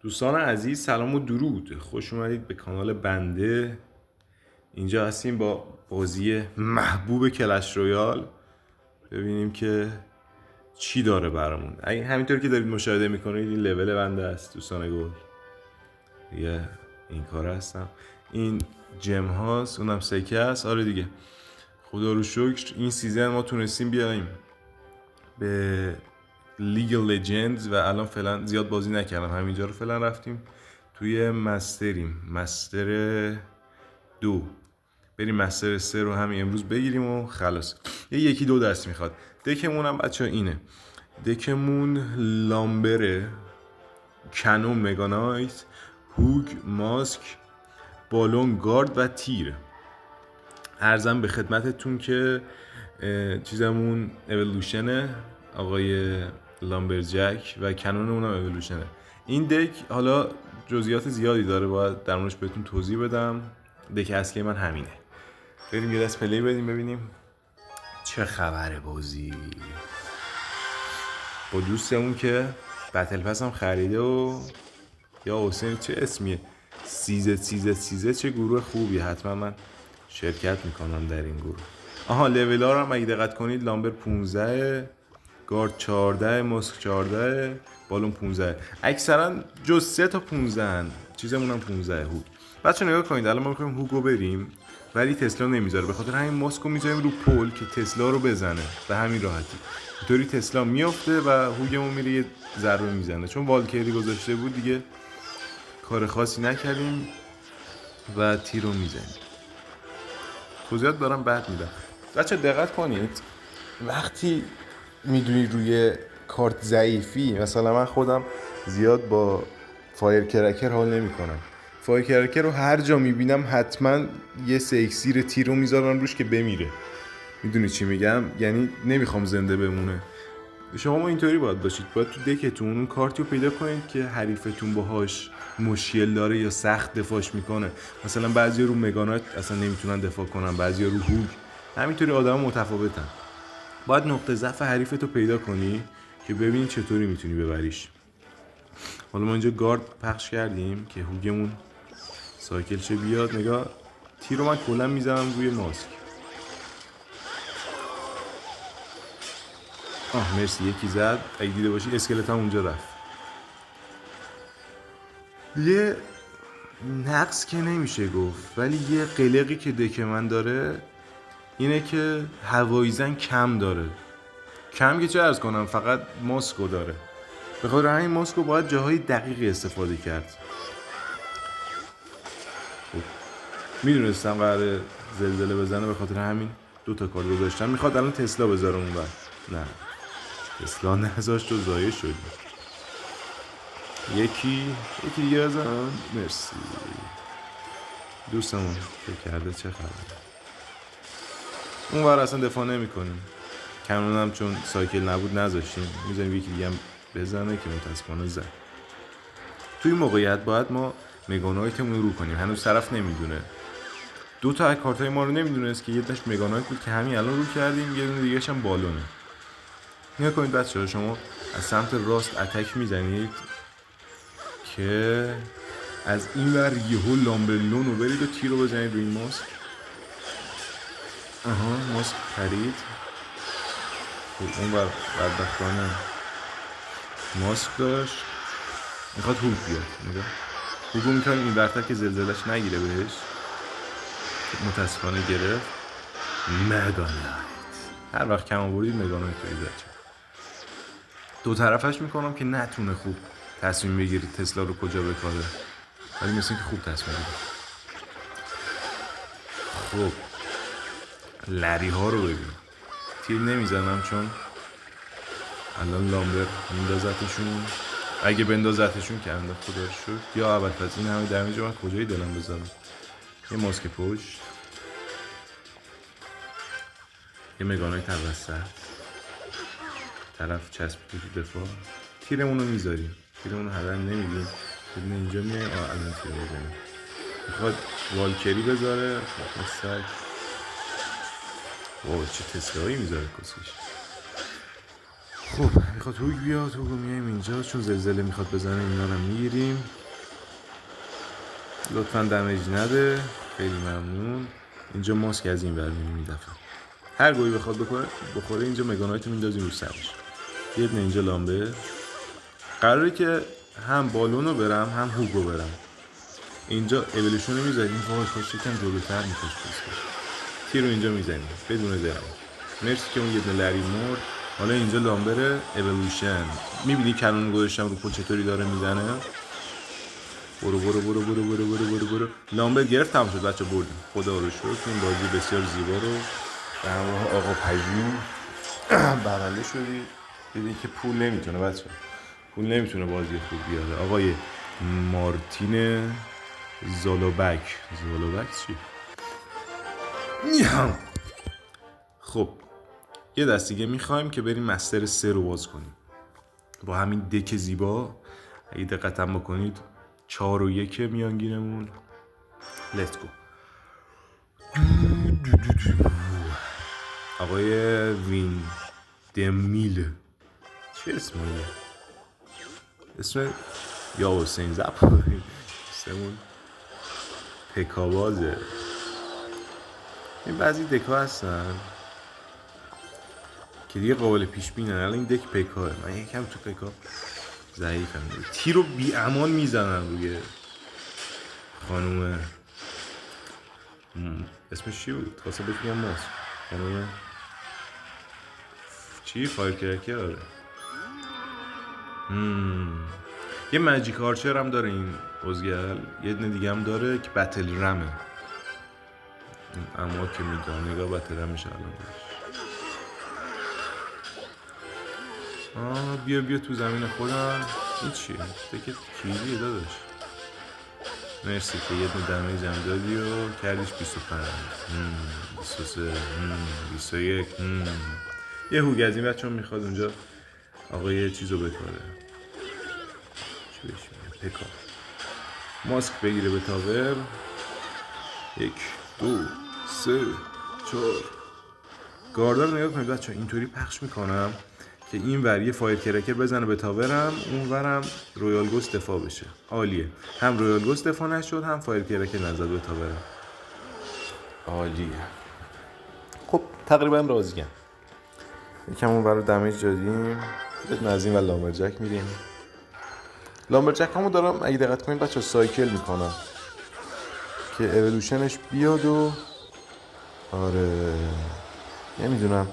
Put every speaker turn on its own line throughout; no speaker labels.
دوستان عزیز سلام و درود، خوش اومدید به کانال بنده. اینجا هستیم با بازی محبوب کلش رویال. ببینیم که چی داره برامون. اگه همینطور که دارید مشاهده میکنید این لول بنده است دوستان گل. دیگه این کار هستم. این جم هاست، اونم سکه است. آره دیگه خدا رو شکر این سیزن ما تونستیم بیاییم به لیگ لجندز و الان فعلا زیاد بازی نکردم، همینجا رو فعلا رفتیم توی مستر 2. بریم مستر 3 رو همین امروز بگیریم و خلاص. یکی دو دست میخواد. دکمون هم بچه اینه. دکمون لامبره، کنون مگانایت، هوگ، ماسک، بالون، گارد و تیر. عرضم به خدمتتون که چیزمون اولوشنه، آقای لامبرجک، و کنونمون هم اولوشنه. این دک حالا جزئیات زیادی داره، باید در موردش بهتون توضیح بدم. دک اصلی من همینه. بریم یه دست پلی بدیم ببینیم چه خبره بازی. با دوستمون که بتل پس هم خریده و یا حسین چه اسمیه، سیزه چه گروه خوبی، حتما من شرکت میکنم در این گروه. آها لیول ها رو هم اگه دقت کنید، لامبر 15، گارد 14، ماسک 14، بالون 15. اکثرا جز 3 تا 15 هن. چیزمون هم 15 هوگ. بچه نگاه کنید، الان ما میخوایم هوگو بریم ولی تسلا نمیذاره، به خاطر همین ماسکو میذاریم رو پل که تسلا رو بزنه. به همین راحتی اینطوری تسلا میافته و هوگمون میره یه ضربه میزنه. چون والکری گذاشته بود دیگه کار خاصی نکردیم و تیر رو میزنیم. توضیحات دارم بعد میدم. بچه دقت کنید، وقتی میدونی روی کارت ضعیفی، مثلا من خودم زیاد با فایر کرکر حال نمی کنم. فایر کرکر رو هر جا میبینم حتما یه سه اکسیر تیر رو میذارم روش که بمیره. میدونی چی میگم؟ یعنی نمیخوام زنده بمونه. شما ما اینطوری باید باشید، باید تو دکتون اون کارتی رو پیدا کنید که حریفتون باهاش مشکل داره یا سخت دفاعش میکنه. مثلا بعضی رو مگانایت اصلا نمیتونن دفاع کنن، بعضی رو هوگ. همینطوری آدم متفاوتن. باید نقطه ضعف حریفتو پیدا کنی که ببینی چطوری میتونی ببریش. حالا ما اینجا گارد پخش کردیم که هوگمون سایکل چه بیاد. نگاه، تیر رو من کلا میزنم روی ماسک. مرسی، یکی زد. اگه دیده باشی اسکلت هم اونجا رفت. یه نقص که نمیشه گفت، ولی یه قلقی که دک من داره اینه که هواییزن کم داره. کم که چه ارز کنم، فقط ماسکو داره. به خاطر همین ماسکو باید جاهای دقیقی استفاده کرد. میدونستم قراره زلزله بزنه، به خاطر همین 2 تا کار گذاشتم. میخواد الان تسلا بذاره اون بر. نه تسلا نذاشت و ضایع شد. یکی دیگه بزن. مرسی دوستمون که کرده. چه خبره؟ اون بر اصلا دفاع نمی کنیم. کنون هم چون سایکل نبود نذاشتیم، میزنیم یکی دیگه هم بزنه که متاسفانه زد. توی موقعیت باید ما مگانایتمون رو کنیم. هنوز طرف نمیدونه. 2 تا از کارتای ما رو نمیدونست که یه داشت مگانایت بود که همین الان رو کردیم، یه دونه دیگه‌ش هم بالونه. نگاه کنید بچه‌ها، شما از سمت راست اتک میزنید که از این ور یهو لامبرلون رو برید و تیر رو بزنید روی این ماسک. ماسک پرید. اون ور بدبختانه ماسک داشت، میخواد هوگ بیاد. نگاه هوگو میکنیم این برتر که زلزلش نگیره بهش. متاسفانه گرفت. مگانایت هر وقت کم آوردید مگانایت رو ایزد. 2 طرفش میکنم که نتونه خوب تصمیم بگیره تسلا رو کجا بکاره، ولی مثل که خوب تصمیم بگیره. خب لری ها رو ببین. تیر نمیزنم چون الان لامبر میندازتشون. اگه بندازتشون که انداخت خدا رو شکر. یا اول پس این همه دمیج من کجای دلم بذارم. یه ماسک پشت، یه مگانایت وسط، طرف چسبیده تو دفاع. تیرمون رو میذاریم، تیرمون رو هدر نمیدیم. بدون اینجا میایم. الان تیر بزنیم. میخواد والکری بذاره. مثل وای چه تسلاهایی میذاره کسیش. خب میخواد هوگ بیاد، هوگو میایم اینجا چون زلزله میخواد بزنه. اینا رو میگیریم. لطفا دمیج نده، خیلی ممنون. اینجا ماسک از این ور میریم این دفعه. هر گویی بخواد بخوره اینجا مگانایت میندازیم رو سرش. یه دونه اینجا لامبه. قراره که هم بالونو برم هم هوگو برم. اینجا اولوشن رو میذاریم. وای کاش یکم جلوتر میکش بسکش. تیر رو اینجا میزنیم بدون درم. مرسی که اون یه دونه لری مرد. حالا اینجا لامبر اولوشن. میبینی کنون گذاشتم رو پل چطوری داره میزنه. برو برو برو برو برو برو برو برو. لامبر گرفت، تمام شد بچه، بردیم. خدا رو شکر این بازی بسیار زیبا رو به همراه آقا پژوه برنده شدی. دیدین که پول نمیتونه بچه، پول نمیتونه بازی خوب بیاره. آقای مارتین زالوبک چی؟ خب یه دست دیگه میخوایم که بریم مستر 3 رو باز کنیم با همین دک زیبا. اگه دقتم بکنید 4 و 1 میانگینمون. لیتس گو. آقای وین دمیل چه اسمه؟ اسم یا حسین زبانی اسمون پکابازه. این بعضی دکا هستن که دیگه قابل پیش بینن. الان این دک پکاه، من یکم تو پکا ضعیفم. تیر رو بی امان میزنن روی خانوم اسمش چی بود؟ خواسته بکنم ماست خانوم چی؟ فایر کرکر. آره یه ماجیک آرچر هم داره این ازگل. یه دونه دیگه هم داره که بتل رمه. اما که میدونه نگاه بتل رم میشه الان داشت. بیا تو زمین خودم. این چیه؟ تکت کیلیه داداش. مرسی که یه دونه دمیج هم دادی و کردیش 25 23 21. یه هوگ از این بچه هم میخواد اونجا آقای چیزو بکاره. چی بهش میگه؟ پکا. ماسک بگیره به تاور. 1 2 3 4. گاردار نگاه کنید بچه، اینطوری پخش میکنم که این ور یه فایر کرکر بزنه به تاورم، اون ورم رویال گوست دفاع بشه. عالیه. هم رویال گوست دفاع نشد هم فایر کرکر نزد به تاورم. عالیه. خب تقریبا راضیم. یکم اون ور رو دمیج دادیم. بدون از این و لامبرجک میریم. لامبرجک همو دارم اگه دقت کنید بچه سایکل میکنم که اولوشنش بیاد و آره نمیدونم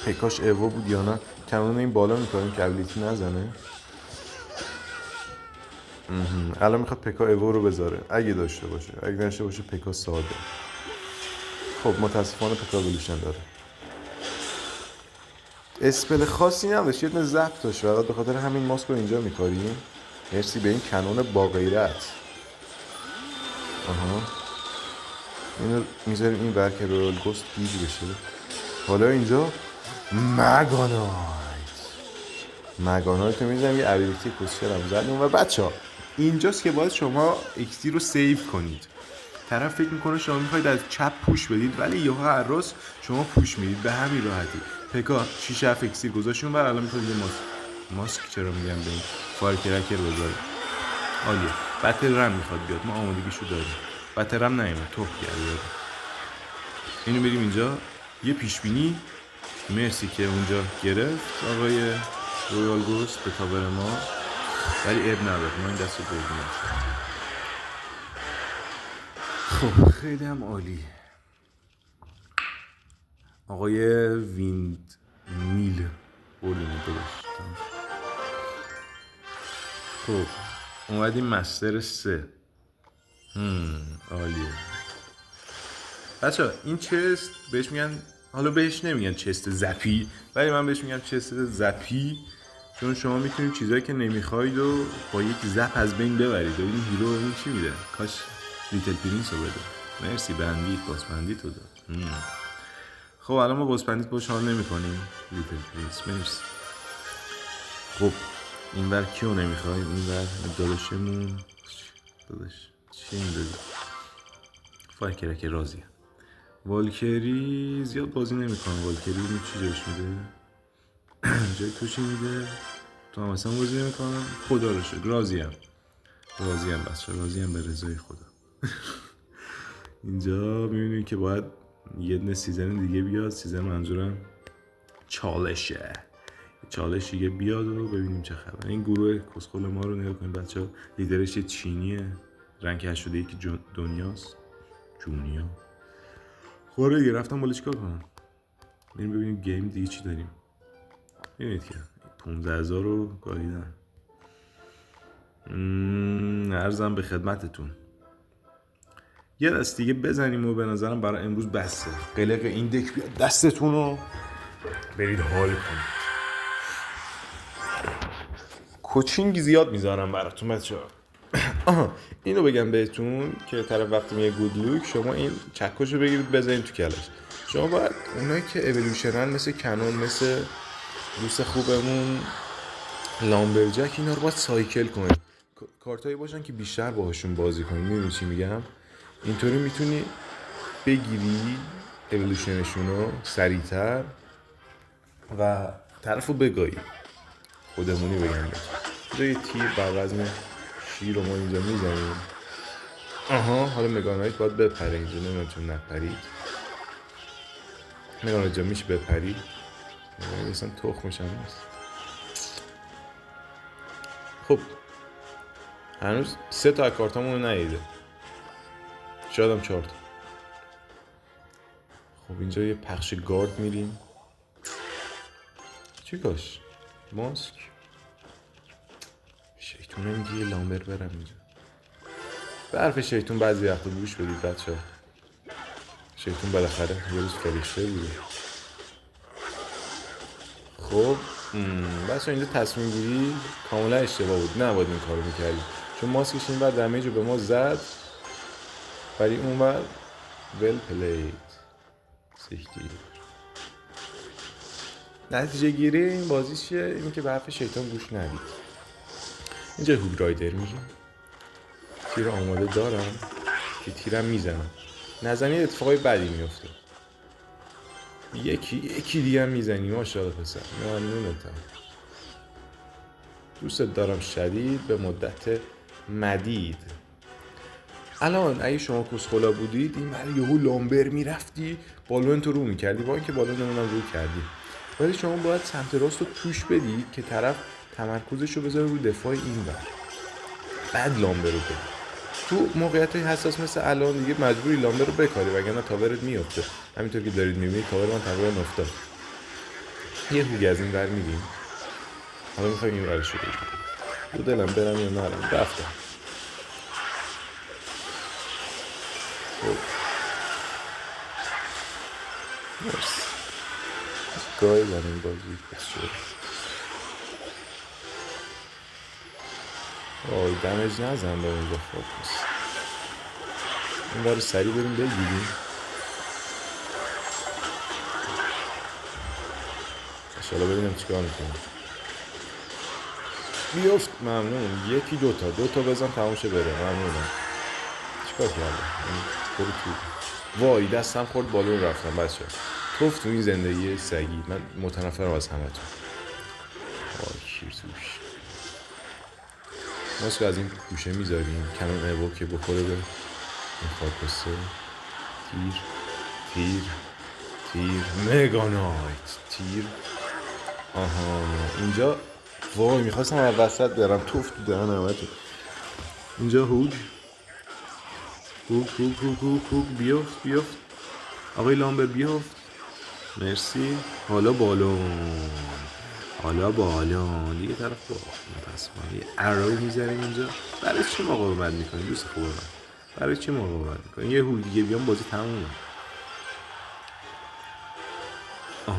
پکاش ایوا بود یا نه. کنون این بالا میکنیم که ابیلیتی نزنه. الان میخواد پکا ایوا رو بذاره اگه داشته باشه. اگه داشته باشه پکا ساده. خب متاسفانه پکا اولوشن داره. اسپل خاصی نداشت، یه دونه زب داشت. فقط به خاطر همین ماسک رو اینجا میکاریم. مرسی به این کنون با غیرت. اینو میذاریم این ور که رویال گوست گیج بشه. حالا اینجا مگانایت رو میزنیم. یه ابیلیتی کسچر هم زدیم. و بچه ها اینجاست که باید شما اکسی رو سیو کنید. طرف فکر میکنه شما میخواید از چپ پوش بدید ولی یهو هر راست شما پوش میدید. به همین راحتی. پکا 6 اف اکسیر گذاشتون و الان میخواد یه ماسک چرا میگم به این فایر کرکر بذاره. عالیه. بتل رم میخواد بیاد. ما آمادگیشو داریم. بتل رم نمیاد توپ کرده. اینو بریم اینجا یه پیش بینی. مرسی که اونجا گرفت آقای رویال گوست به تاور ما، ولی اب نداره. ما این دست رو بردیم. خب خیلی هم عالی. آقای ویند میل بولینو درست. خب اومدیم مستر 3. عالیه بچه. این چست بهش میگن، حالا بهش نمیگن چست زپی ولی من بهش میگم چست زپی، چون شما میتونید چیزایی که نمیخواید و با یک زپ از بین ببرید. این هیرو این چی میده؟ کاش لیتل پرینس رو بده. مرسی بندیت باز بندیت رو داد. خب الان ما باز بندیت باش حال نمی کنیم. لیتل پرینس مرسی. خب این ور کیو نمیخوایم؟ این ور داداشمون داداش چی این دادی؟ فایر کرکر راضیه. والکری زیاد بازی نمی کنم. والکری این چی جاش میده؟ جای تو چی میده؟ تو هم اصلا بازی نمیکنم. خدا رو شکر راضیم بچه، راضیم به رضای خدا. اینجا میبینیم که باید یه سیزن دیگه بیاد. سیزن منظورم چالش دیگه بیاد و ببینیم چه خبر. این گروه کسخل ما رو نگاه کنیم بچه ها. لیدرش چینیه، رنگ 81 دنیاست. جونیا خوره دیگه. رفتم بالا چیکار کنم؟ بریم ببینیم گیم دیگه چی داریم. ببینید که 15,000 رو گاهیدن. عرضم به خدمتتون یه دست دیگه بزنیم و به نظرم برای امروز بسته. قلق این دک بیاد دستتون رو برید حال کنید. کوچینگ زیاد میذارم براتون بچه‌ها. اینو بگم بهتون که طرف وقتی میگه گود لوک، شما این چکشو بگیرید بزنید تو کلش. شما باید اونایی که اِوولوشنن مثل کنون، مثل دوست خوبمون لامبرجک، اینا رو باید سایکل کنید. کارتایی باشن که بیشتر باهاشون بازی کنید. میدونی چی میگم؟ اینطوری میتونی بگیری اِوولوشنشون رو سریعتر و طرفو بگایی. خودمونی بگم بهتون. یه تیر بر وزن شیر رو ما اینجا میزنیم. حالا مگانایت باید بپره اینجا. نمیدونم چون نپرید. مگانایت جا میشه بپرید. اصلا تخمش هم نیست. خب هنوز 3 تا از کارتامون رو ندیده. شاید هم 4 تا. خب اینجا یه پخش گارد میریم. چی کاش؟ ماسک شیطون نمیگه یه لامبر برم اینجا. به حرف شیطون بعضی وقتا گوش بدید بچه ها. شیطون بالاخره یه روز فرشته بوده. خب بچه اینجا تصمیم گیری کاملا اشتباه بود. نباید این کارو میکردیم چون ماسکش این بر دمیج رو به ما زد، ولی اون بر ویل پلید سیختی. نتیجه گیری این بازی چیه؟ این که به حرف شیطان گوش ندید. اینجا هوگ رایدر میگیم. تیر آماده دارم که تیرم میزنم. نزنید اتفاقای بدی میفته. یکی دیگه هم میزنی. ماشاءالله پسر، ممنونتم. دوستت دارم شدید به مدت مدید. الان اگه شما کسخلا بودید این ولی یهو لامبر میرفتی بالون تو رو میکردی، با اینکه بالونمون رو کردی، ولی شما باید سمت راست رو پوش بدید که طرف تمرکزش رو بذاره رو دفاع این بر، بعد لامبر رو بدید. تو موقعیت های حساس مثل الان دیگه مجبوری لامبر رو بکاری وگرنه تاورت میفته. همینطور که دارید میبینید تاور من تقریبا افتاد. یه هوگ از این ور میگیم. حالا میخوایم این ورش رو بگیم. دو دلم برم یا نرم. رفتم. خب مرسی. گاهی این بازی پس شد. آی دمج نزن به اونجا. خب این بار سریع بریم بگیریم. انشالله ببینم چیکار میکنم. بیفت. ممنون. یکی دوتا بزن تموشه بره. ممنونم. چیکار کردم؟ برو تو. وای دستم خورد بالون رفتم بچه. توف تو این زندگی سگی. من متنفرم از همه تو. وای شیر توش. ماسک از این گوشه میذاریم کنون ایوو که بخوره به این خاکسته. تیر مگانایت تیر. اینجا وای میخواستم از وسط برم. توف تو دهن همه تو. اینجا هوگ بیفت آقای لامبر بیفت. مرسی. حالا بالون دیگه طرف با متاسفانه یه ارو میزنیم اینجا. برای چی مقاومت میکنیم دوست خوبه من؟ برای چی مقاومت میکنیم؟ یه هوگ دیگه بیام بازی تمومه.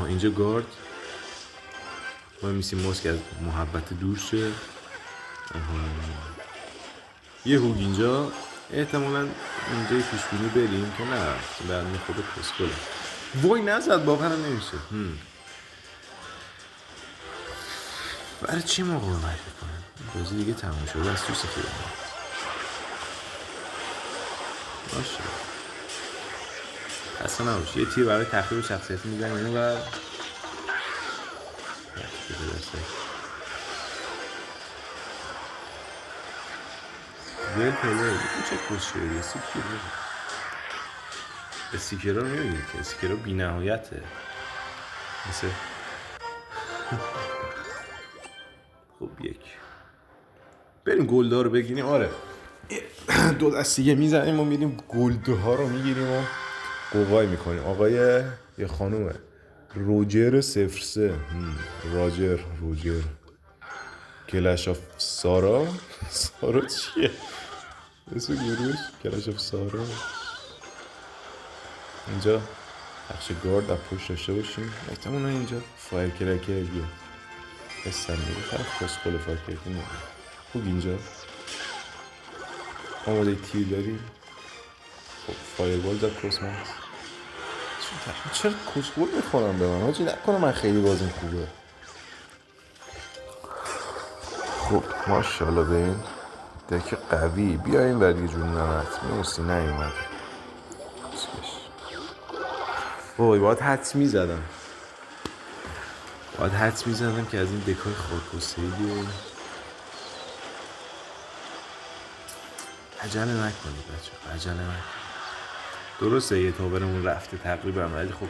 اینجا گارد ما میسیم ماسک از محبت دور شه. یه هوگ اینجا. احتمالاً اینجای پیشبینی بریم که نه برمی خود کسکله. وای نزد باورم نمیشه. برای چی مقاومت میکنم؟ بازی دیگه تموم شده. از دوست خوبه باشه. اصلا نباشه. یه تیر برای تخریب شخصیتی میزنیم و پدرسه ویل پلر این چه کسشوری استیکر ها رو میبینید که استیکر ها بی نهایته مثل خب یک بریم گلده ها رو بگیریم. آره دو دستیگه میزنیم و میریم گلده ها رو میگیریم و قوقای میکنیم. آقای یه خانومه روجر 03 روجر کلش آف سارا سارا چیه؟ اسم گروهش کلش آف سارا. اینجا بخش گارد از پشت داشته باشیم. احتمال اینجا فایر کرکر بیاد حسن میگه طرف کسخل فایر کرکر نمیگه. خوب اینجا آماده تیر داریم. خب فایربال زد کسماس. چرا کسخل میخورم به من حاجی؟ نکنه من خیلی بازیم خوبه. خب ماشاءالله به این دک قوی بیایم ولی یه جور نمت مرسی نیومد. وای باید حدس میزدم که از این دکای خاکوسه‌ای عجله نکنید بچه عجله نکنید. درسته یه تاورمون رفته تقریبا ولی خب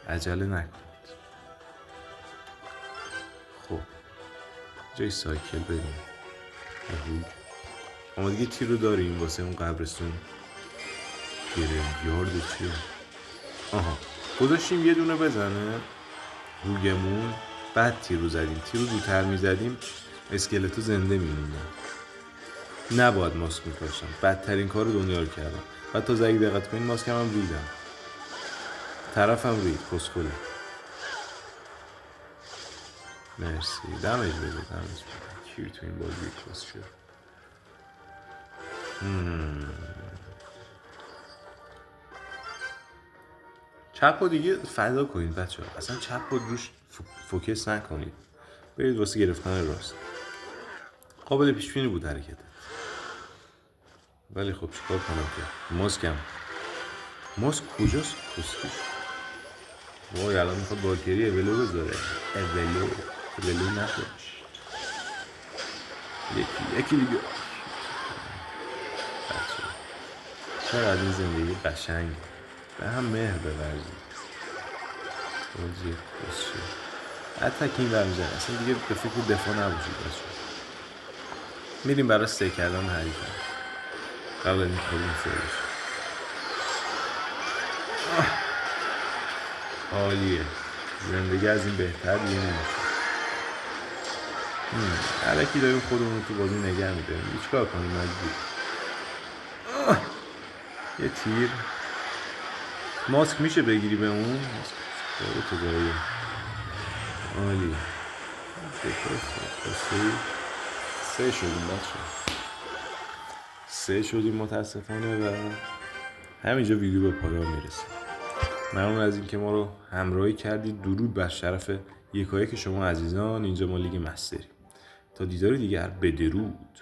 عجله نکنید. خب جای سایکل بریم. اما دیگه تیر رو داریم واسه اون قبرستون. گرمگیارد چیه؟ آها گذاشتیم یه دونه بزنه رویمون بعد تیر رو زدیم. تیر رو زودتر میزدیم اسکلتو زنده میمونه. نباید ماسک میپاشم. بدترین کار دنیا رو کردم. بعد تا زنگ دقت کنین ماسکم هم ریدم. طرفم رید کسخوله. مرسی دمج بده کیر تو این بازی کسشو. چپ رو دیگه فدا کنید بچه ها. اصلا چپ رو روش فوکس نکنید. برید واسه گرفتن راست. قابل پیشبینی بود حرکت ولی خب چیکار کنم که ماسک کجاست کسکش. وای الان میخواد بالکری اولو بذاره. اولو نداشت. یکی دیگه بچه چقدر این زندگی قشنگه. به هم مهر بورزید. بازی کسشه حتی که این برمیزن اصلا دیگه به فکر دفاع نباشید بچه. میریم برای سه کردن حریفه قبل این خودیم سه بشه. عالیه زندگی از این بهتر دیگه نمیشه. الکی داریم خودمون تو بازی نگه میداریم. هیچ کار کنیم مجبور. یه تیر ماسک میشه بگیری به اون ماسک تو جایی. عالی سه شدیم بچه. سه شدیم متاسفانه و همینجا ویدیو به پایان میرسه. ممنون از این که ما رو همراهی کردید. درود بر شرف یکایک شما عزیزان. اینجا ما لیگ مستریم. تا دیدار دیگر بدرود.